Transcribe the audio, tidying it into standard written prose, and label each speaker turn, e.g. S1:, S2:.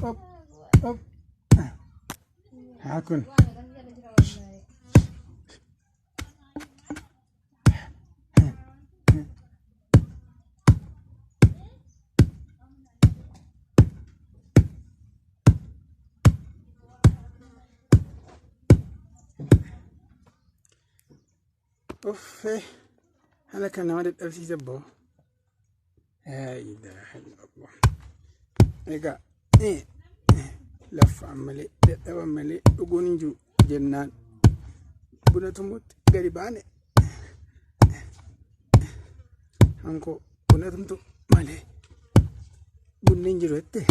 S1: Hop, hop. Haa kun. Uffee haala kan nama dadhabsiisa boo. Yaa ilaaha illallah. Egaa laffaan malee dadhaban malee dhuguun hin jiru jennaan buna tumutti gadi baane hankoo buna tumtu malee bunni hin jiru jette.